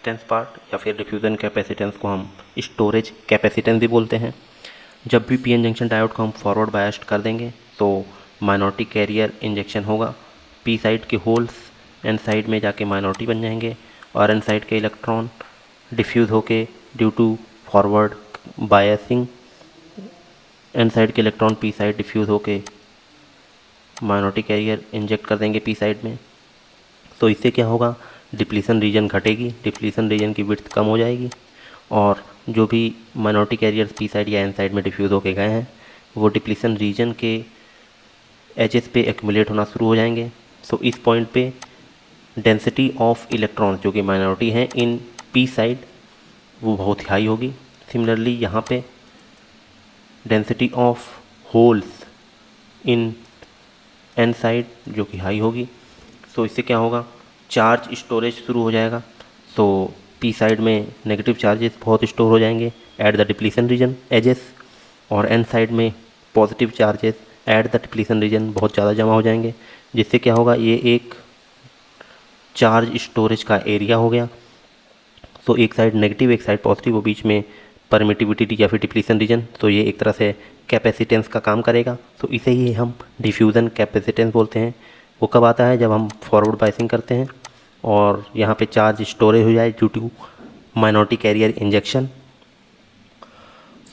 Capacitance part या फिर diffusion capacitance को हम स्टोरेज कैपेसिटेंस भी बोलते हैं। जब भी पीएन जंक्शन डायोड को हम फॉरवर्ड बायस्ड कर देंगे तो माइनॉरिटी कैरियर इंजेक्शन होगा। पी साइड के होल्स एन साइड में जाके माइनॉरिटी बन जाएंगे और एन साइड के इलेक्ट्रॉन डिफ्यूज़ होके due to forward biasing N side के इलेक्ट्रॉन पी साइड डिफ्यूज़ होके माइनॉरिटी कैरियर इंजेक्ट कर देंगे पी साइड में। तो इससे क्या होगा, डिप्लीशन रीजन घटेगी, डिप्लीशन रीजन की विड्थ कम हो जाएगी और जो भी माइनॉरिटी कैरियर्स पी साइड या एन साइड में डिफ्यूज़ होके गए हैं वो डिप्लीशन रीजन के एजेस पे एक्यूमुलेट होना शुरू हो जाएंगे। सो इस पॉइंट पे डेंसिटी ऑफ इलेक्ट्रॉन्स जो कि माइनॉरिटी हैं इन पी साइड वो बहुत ही हाई होगी। सिमिलरली यहाँ पे density of holes in an side जो कि हाई होगी। सो इससे क्या होगा, चार्ज स्टोरेज शुरू हो जाएगा। सो पी साइड में नेगेटिव चार्जेस बहुत स्टोर हो जाएंगे at the depletion region edges और एन साइड में positive charges at the depletion region बहुत ज़्यादा जमा हो जाएंगे, जिससे क्या होगा, ये एक चार्ज स्टोरेज का एरिया हो गया। सो एक साइड नेगेटिव एक साइड पॉजिटिव, वो बीच में परमिटिविटी या फिर डिप्लीशन रीजन, तो ये एक तरह से कैपेसिटेंस का काम करेगा। तो इसे ही हम डिफ्यूज़न कैपेसिटेंस बोलते हैं। वो कब आता है, जब हम फॉरवर्ड बायसिंग करते हैं और यहाँ पे चार्ज स्टोरेज हो जाए due to minority carrier injection.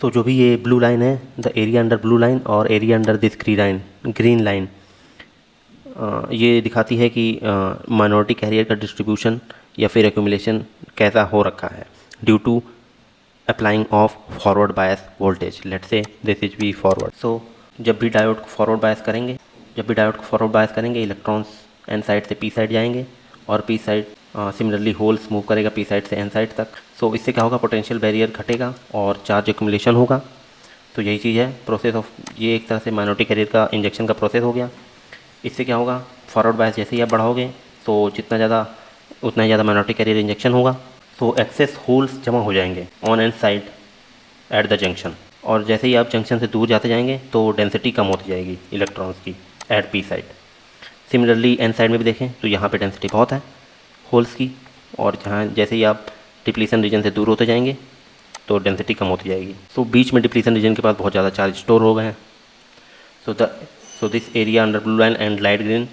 तो जो भी ये ब्लू लाइन है, the area under blue line और area under this green line ये दिखाती है कि माइनॉरिटी कैरियर का डिस्ट्रीब्यूशन या फिर एक्यूमुलेशन कैसा हो रखा है due to applying of forward bias voltage. Let's say this is V forward. So जब भी डायोड को फॉरवर्ड बायस करेंगे इलेक्ट्रॉन्स एन साइड से पी साइड जाएंगे और P side similarly holes move करेगा पी साइड से एन साइड तक। सो इससे क्या होगा, पोटेंशियल बैरियर घटेगा और चार्ज एक्यूमुलेशन होगा। तो यही चीज़ है प्रोसेस ऑफ, ये एक तरह से माइनॉरिटी कैरियर का इंजेक्शन का प्रोसेस हो गया। इससे क्या होगा, फॉरवर्ड बायस जैसे ही आप बढ़ाओगे तो उतना ही ज़्यादा माइनॉरिटी कैरियर इंजेक्शन होगा। तो एक्सेस होल्स जमा हो जाएंगे on and side at the junction, और जैसे ही आप जंक्शन से दूर जाते जाएंगे तो डेंसिटी कम होती जाएगी इलेक्ट्रॉन्स की at P side. Similarly N side में भी देखें तो यहाँ पे डेंसिटी बहुत है होल्स की, और जहाँ जैसे ही आप डिप्लीशन रीजन से दूर होते जाएंगे तो डेंसिटी कम होती जाएगी। तो बीच में डिप्लीशन रीजन के पास बहुत ज़्यादा चार्ज स्टोर हो गए हैं। So this area under blue line and light green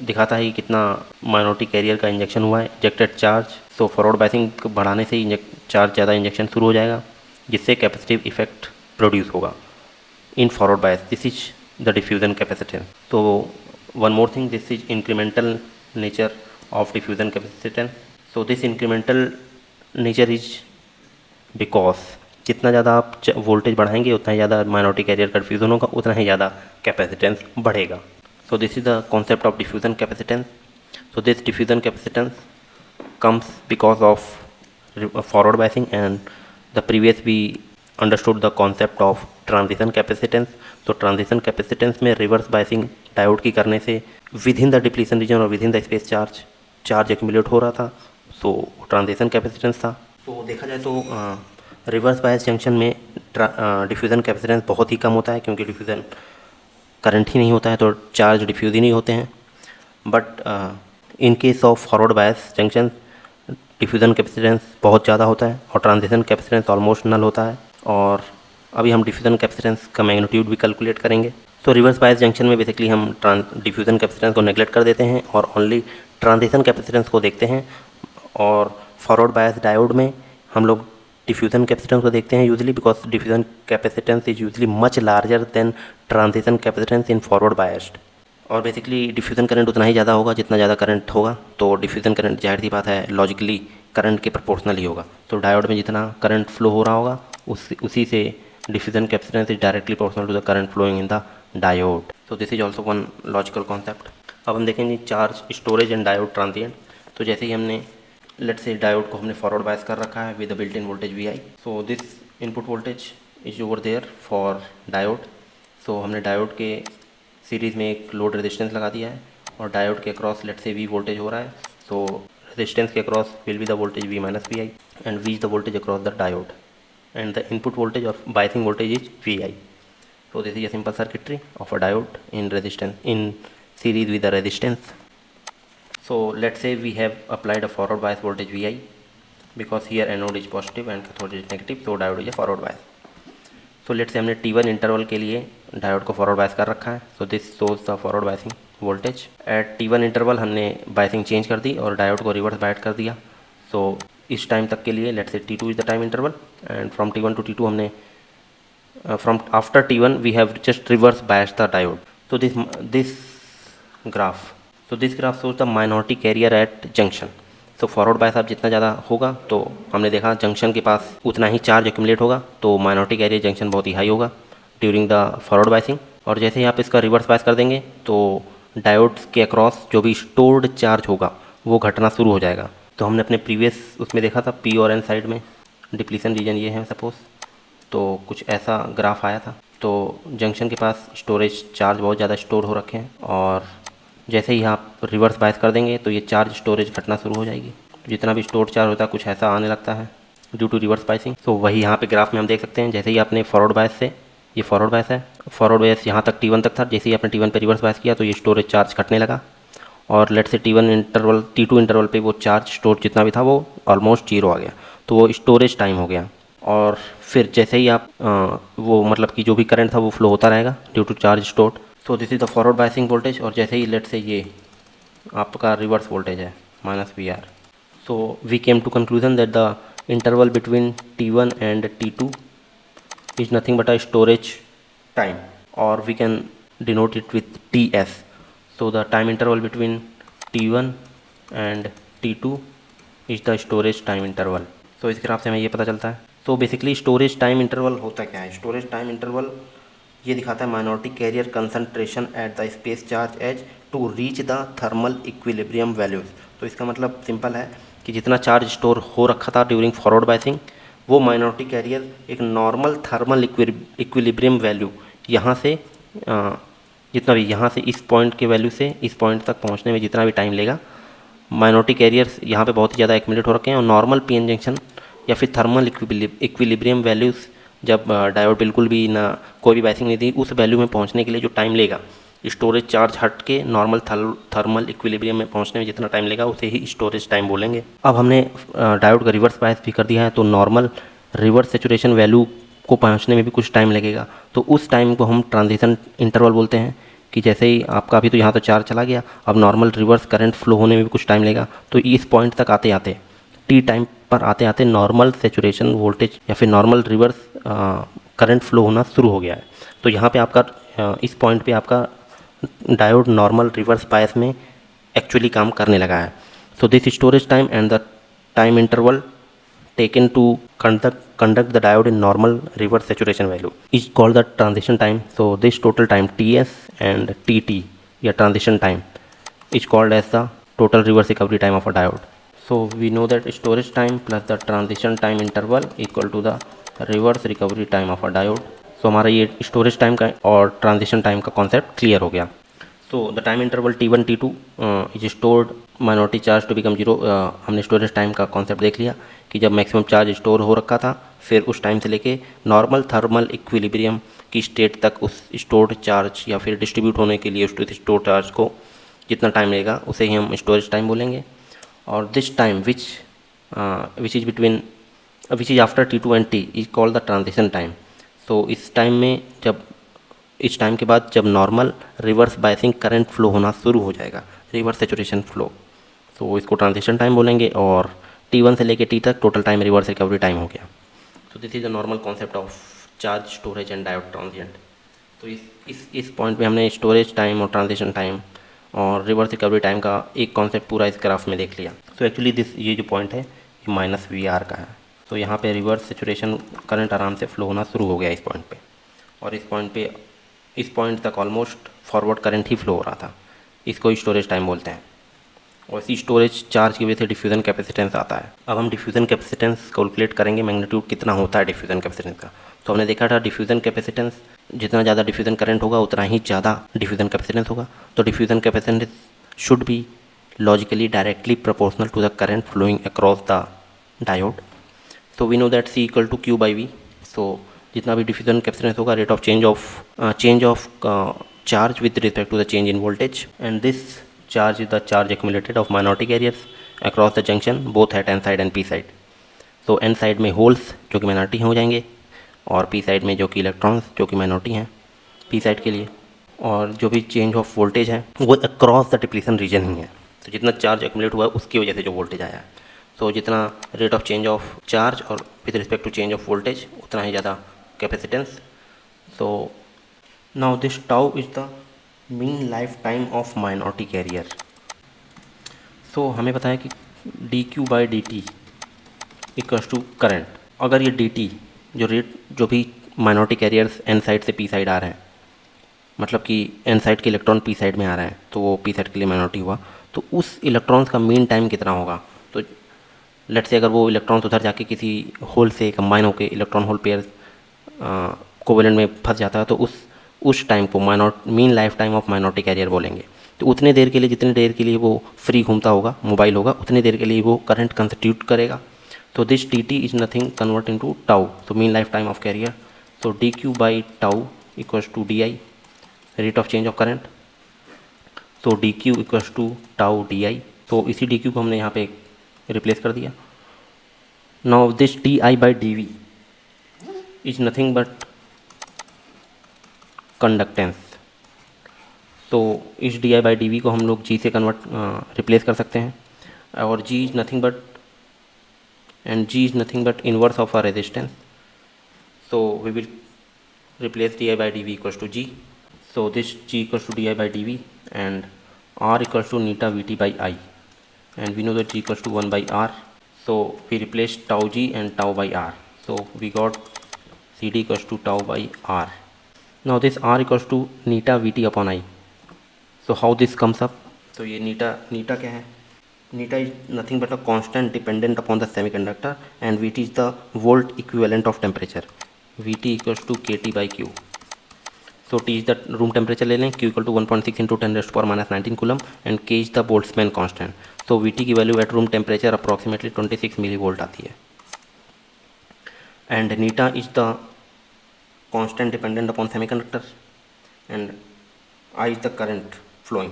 दिखाता है कि कितना माइनॉरिटी कैरियर का इंजेक्शन हुआ है, injected charge. So forward biasing को बढ़ाने से चार्ज ज़्यादा इंजेक्शन शुरू हो जाएगा, जिससे कैपेसिटिव इफेक्ट प्रोड्यूस होगा in forward bias. This is the diffusion capacitance. तो one more thing, this is incremental nature of diffusion capacitance. So this incremental nature is because जितना ज़्यादा आप वोल्टेज बढ़ाएंगे उतना ही ज़्यादा माइनॉरिटी कैरियर का डिफ्यूज़न होगा, उतना ही ज़्यादा कैपेसिटेंस बढ़ेगा। So this is the concept of diffusion capacitance. So this diffusion capacitance comes because of forward biasing, and the previous we understood the concept of transition capacitance. तो transition capacitance में reverse biasing diode की करने से within the depletion region और within the space charge accumulate हो रहा था, तो ट्रांजिशन कैपेसिटेंस था। तो देखा जाए तो रिवर्स बायस जंक्शन में डिफ्यूज़न कैपेसिटेंस बहुत ही कम होता है, क्योंकि डिफ्यूज़न करंट ही नहीं होता है तो चार्ज डिफ्यूज़ ही नहीं होते हैं। But in case of forward bias junction diffusion capacitance बहुत ज़्यादा होता है और ट्रांजिशन कैपेसिटेंस ऑलमोस्ट नल होता है। और अभी हम डिफ्यूज़न कैपेसिटेंस का मैग्नीट्यूड भी कैलकुलेट करेंगे। तो रिवर्स बायस जंक्शन में बेसिकली हम डिफ्यूज़न कैपेसिटेंस को नेगलेक्ट कर देते हैं और ओनली ट्रांजिशन कैपेसिटेंस को देखते हैं, और फॉरवर्ड बायस डायोड में हम लोग डिफ्यूज़न कैपेसिटेंस को देखते हैं usually, because diffusion capacitance is usually much larger than transition capacitance in forward biased. और बेसिकली डिफ्यूज़न करंट उतना ही ज़्यादा होगा जितना ज़्यादा करंट होगा, तो डिफ्यूज़न करंट जाहिर सी बात है लॉजिकली करंट के प्रोपोर्शनल ही होगा। तो डायोड में जितना करंट फ्लो हो रहा होगा उसी से diffusion capacitance is directly proportional to the current flowing in the diode. So this is also one logical concept. अब हम देखेंगे charge storage and diode transient. तो जैसे ही हमने लेट्स से डायोड को हमने फॉरवर्ड बायस कर रखा है with the built in voltage V I. So this input voltage is over there for diode. सो हमने डायोड के सीरीज़ में एक लोड रेजिस्टेंस लगा दिया है और डायोड के across let's say V voltage हो रहा है। सो रेजिस्टेंस के across will be the voltage V minus V I and V is the voltage across the diode and the input voltage of biasing voltage is V I. So this is a simple circuitry of a diode in series with a resistance. So let's say we have applied a forward bias voltage Vi, because here anode is positive and cathode is negative, so diode is a forward bias. So let's say हमने T1 interval के लिए diode को forward बायस कर रखा है, so this shows the forward biasing voltage. At T1 interval हमने biasing change कर दी और डायोड को रिवर्स बायस कर दिया। सो इस टाइम तक के लिए let's say T2 is the time interval, and from T1 to T2 हमने from after T1 we have just reverse bias the diode. तो this graph shows the minority carrier at junction. तो forward bias आप जितना ज़्यादा होगा तो हमने देखा जंक्शन के पास उतना ही चार्ज एक्यूमुलेट होगा, तो माइनॉरिटी कैरियर जंक्शन बहुत ही हाई होगा ड्यूरिंग द फॉरवर्ड बायसिंग। और जैसे ही आप इसका रिवर्स बायस कर देंगे तो डायोड्स के अक्रॉस जो भी स्टोर्ड चार्ज होगा वो घटना शुरू हो जाएगा। तो हमने अपने प्रीवियस उसमें देखा था P और N साइड में डिप्लीशन रीजन ये है सपोज, तो कुछ ऐसा ग्राफ आया था। तो जंक्शन के पास स्टोरेज चार्ज बहुत ज़्यादा स्टोर हो रखे हैं, और जैसे ही आप रिवर्स बायस कर देंगे तो ये चार्ज स्टोरेज घटना शुरू हो जाएगी। तो जितना भी स्टोर चार्ज होता है कुछ ऐसा आने लगता है ड्यू टू रिवर्स बायसिंग। तो वही यहाँ पे ग्राफ में हम देख सकते हैं, जैसे ही आपने फॉरवर्ड बायस से, ये फॉरवर्ड बायस है, फॉरवर्ड बायस यहाँ तक T1 तक था, जैसे ही आपने T1 पे रिवर्स बायस किया तो ये स्टोरेज चार्ज घटने लगा, और लेट से T2 इंटरवल पे वो चार्ज स्टोर जितना भी था वो ऑलमोस्ट जीरो आ गया, तो वो स्टोरेज टाइम हो गया। और फिर जैसे ही आप वो मतलब कि जो भी करंट था वो फ्लो होता रहेगा due to charge stored. So this is the forward biasing voltage, और जैसे ही लेट से ये आपका रिवर्स वोल्टेज है -VR। So we came to conclusion that the interval between T1 and T2 is nothing but a storage time, or we can denote it with TS. So the time interval between T1 and T2 is the storage time interval. So इस graph से हमें ये पता चलता है। तो basically storage time interval होता क्या है? स्टोरेज टाइम इंटरवल ये दिखाता है minority carrier concentration at the space charge edge to reach the thermal equilibrium values. तो इसका मतलब सिंपल है कि जितना चार्ज स्टोर हो रखा था ड्यूरिंग फॉरवर्ड बायसिंग, वो माइनॉरिटी कैरियर एक नॉर्मल थर्मल इक्विलिब्रियम वैल्यू यहाँ से जितना भी यहाँ से इस पॉइंट के वैल्यू से इस पॉइंट तक पहुँचने में जितना भी टाइम लेगा, माइनॉरिटी कैरियर्स यहाँ पे बहुत ही ज़्यादा एक्यूमुलेट हो रखे हैं, और नॉर्मल पीएन जंक्शन या फिर थर्मल इक्विलिब्रियम वैल्यूज़ जब डायोड बिल्कुल भी ना कोई भी बायसिंग नहीं थी, उस वैल्यू में पहुँचने के लिए जो टाइम लेगा, स्टोरेज चार्ज हट के नॉर्मल थर्मल इक्विलिब्रियम में पहुंचने में जितना टाइम लेगा उसे ही स्टोरेज टाइम बोलेंगे। अब हमने डायोड का रिवर्स बायस भी कर दिया है, तो नॉर्मल रिवर्स सेचुरेशन वैल्यू को पहुंचने में भी कुछ टाइम लगेगा, तो उस टाइम को हम ट्रांजिशन इंटरवल बोलते हैं। कि जैसे ही आपका अभी तो यहाँ तो चार्ज चला गया, अब नॉर्मल रिवर्स करंट फ्लो होने में भी कुछ टाइम लगेगा, तो इस पॉइंट तक आते आते टी टाइम पर आते आते नॉर्मल सेचुरेशन वोल्टेज या फिर नॉर्मल रिवर्स करंट फ्लो होना शुरू हो गया है। तो यहाँ पे आपका इस पॉइंट पे आपका डायोड नॉर्मल रिवर्स बायस में एक्चुअली काम करने लगा है। So this storage time and the time interval taken to conduct the diode in normal reverse saturation value is called the transition time. So this total time TS and TT, या transition time, is called as the total reverse recovery time of a diode. So we know that storage time plus the transition time interval equal to the reverse recovery time of a diode. So हमारा ये storage time का और transition time का concept clear हो गया। So the time interval T1 T2 is stored minority charge to become zero। हमने storage time का concept देख लिया कि जब मैक्सिमम चार्ज स्टोर हो रखा था, फिर उस टाइम से लेके नॉर्मल थर्मल इक्विलिब्रियम की स्टेट तक उस स्टोर्ड चार्ज या फिर डिस्ट्रीब्यूट होने के लिए उस स्टोर चार्ज को जितना टाइम लगेगा उसे ही हम स्टोरेज टाइम बोलेंगे। और this time which is after T2 and T is called the transition time. So इस टाइम के बाद जब normal reverse biasing current flow होना शुरू हो जाएगा, रिवर्स सेचुरेशन फ्लो, तो इसको ट्रांजिशन टाइम बोलेंगे। और T1 से लेके T तक total time reverse recovery time हो गया। तो this is the normal concept of charge storage and diode transient. तो इस पॉइंट पे हमने स्टोरेज टाइम और ट्रांजिशन टाइम और रिवर्स रिकवरी टाइम का एक कॉन्सेप्ट पूरा इस ग्राफ में देख लिया। सो एक्चुअली ये जो पॉइंट है ये -VR का है। तो यहाँ पे रिवर्स सेचुरेशन करंट आराम से फ्लो होना शुरू हो गया इस पॉइंट पे, और इस पॉइंट तक ऑलमोस्ट फॉरवर्ड करंट ही फ्लो हो रहा था। इसको स्टोरेज टाइम बोलते हैं। और इसी स्टोरेज चार्ज की वजह से डिफ्यूज़न कैपेसिटेंस आता है। अब हम डिफ्यूज़न कैपेसिटेंस कैलकुलेट करेंगे, मैग्नीट्यूड कितना होता है डिफ्यूज़न कैपेसिटेंस का। तो हमने देखा था डिफ्यूज़न कैपेसिटेंस, जितना ज़्यादा डिफ्यूज़न करंट होगा उतना ही ज़्यादा डिफ्यूज़न कैपेसिटेंस होगा। तो diffusion capacitance should be logically directly proportional to the current flowing across the diode. So we know that C equal to Q/V। सो जितना भी डिफ्यूज़न कैपेसिटेंस होगा, rate of change of charge with respect to the change in voltage, and this charge is the charge accumulated of minority carriers across the junction both at N side and P side. तो N side में holes जो कि minority हो जाएंगे और P side में जो कि इलेक्ट्रॉन्स जो कि माइनॉरिटी हैं पी साइड के लिए। और जो भी चेंज ऑफ वोल्टेज है वो अक्रॉस द डिप्लीशन रीजन ही है। तो जितना चार्ज एक्यूमुलेट हुआ है उसकी वजह से जो वोल्टेज आया है, तो जितना rate of change of charge और with respect to change of voltage उतना ही ज़्यादा capacitance. So now this tau is the mean life time of minority carrier. So हमें पता है कि D Q by D T equals to current. अगर ये डी टी जो रेट जो भी माइनॉरिटी कैरियर्स एन साइड से पी साइड आ रहे हैं, मतलब कि एन साइड के इलेक्ट्रॉन पी साइड में आ रहे हैं तो वो पी साइड के लिए माइनॉरिटी हुआ, तो उस इलेक्ट्रॉन्स का मीन टाइम कितना होगा। तो लेट से अगर वो इलेक्ट्रॉन्स उधर जाके किसी होल से कंबाइन होकर इलेक्ट्रॉन होल पेयर कोवेलेंट में फंस जाता है तो उस टाइम को mean life time of minority career बोलेंगे। तो उतने देर के लिए जितनी देर के लिए वो फ्री घूमता होगा मोबाइल होगा उतनी देर के लिए वो करंट कंस्टिट्यूट करेगा। तो this T T is nothing convert into tau, तो mean life time of carrier. तो D Q by tau equals to D I rate of change of current. तो D Q equals to tau D I. तो इसी D Q को हमने यहाँ पे replace कर दिया। Now this D I by D V is nothing but conductance. तो इस D I by D V को हम लोग जी से रिप्लेस कर सकते हैं और G is nothing but inverse of a resistance. So we will replace di by dv equals to g. So this g equals to di by dv and r equals to neta vt by I, and we know that g equals to 1 by r. So we replace tau g and tau by r. So we got cd equals to tau by r. Now this r equals to neta vt upon I. So how this comes up? So ये neta क्या है? Neta is nothing but a constant dependent upon the semiconductor and vt is the volt equivalent of temperature. Vt equals to kT by Q. So T is the room temperature ले लें, Q equal to 1.6 into 10 raised to power minus 19 coulomb and K is the Boltzmann constant. So Vt की value at room temperature approximately 26 milli volt आती है and नीटा is the constant dependent upon semiconductor and I is the current flowing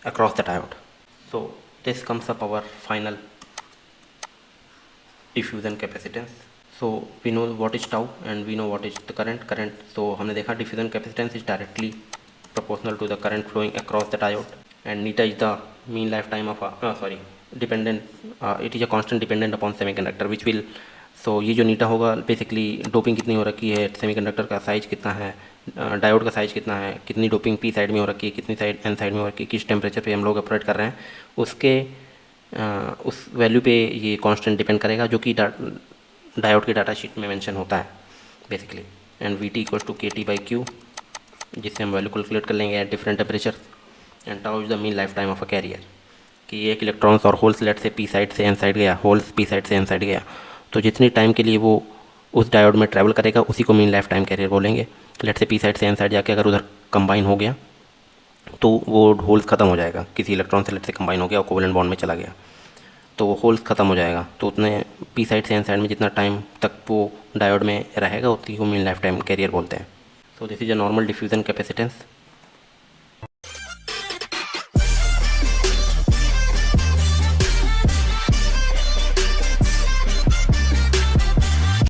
across the diode. So this comes up our final diffusion capacitance. So we know what is tau and we know what is the current. So हमने देखा diffusion capacitance is directly proportional to the current flowing across the diode and neta is the mean lifetime of it is a constant dependent upon semiconductor which will, so ये जो नीटा होगा basically doping कितनी हो रखी है, semiconductor का size कितना है, डायोड का साइज कितना है, कितनी डोपिंग पी साइड में हो रखी है, कितनी साइड एन साइड में हो रखी है, किस टेम्परेचर पे हम लोग ऑपरेट कर रहे हैं, उसके उस वैल्यू पे ये कांस्टेंट डिपेंड करेगा जो कि डायोड के डाटा शीट में मेंशन होता है basically. And V T equals to K T by Q जिससे हम वैल्यू कैलकुलेट कर लेंगे at different temperature. And tau is the mean life time of a carrier कि एक इलेक्ट्रॉन्स और होल्स लेट से पी साइड से एन साइड गया, होल्स पी साइड से एन साइड गया, तो जितनी टाइम के लिए वो उस डायोड में ट्रैवल करेगा उसी को मीन लाइफ टाइम कैरियर बोलेंगे। लेट से पी साइड से एन साइड जाके अगर उधर कंबाइन हो गया तो वो होल्स ख़त्म हो जाएगा, किसी इलेक्ट्रॉन से लेट से कंबाइन हो गया और कोवेलेंट बॉन्ड में चला गया तो वो होल्स ख़त्म हो जाएगा। तो उतने पी साइड से एन साइड में जितना टाइम तक वो डायोड में रहेगा उतनी को मीन लाइफ टाइम कैरियर बोलते हैं। सो this is a normal diffusion capacitance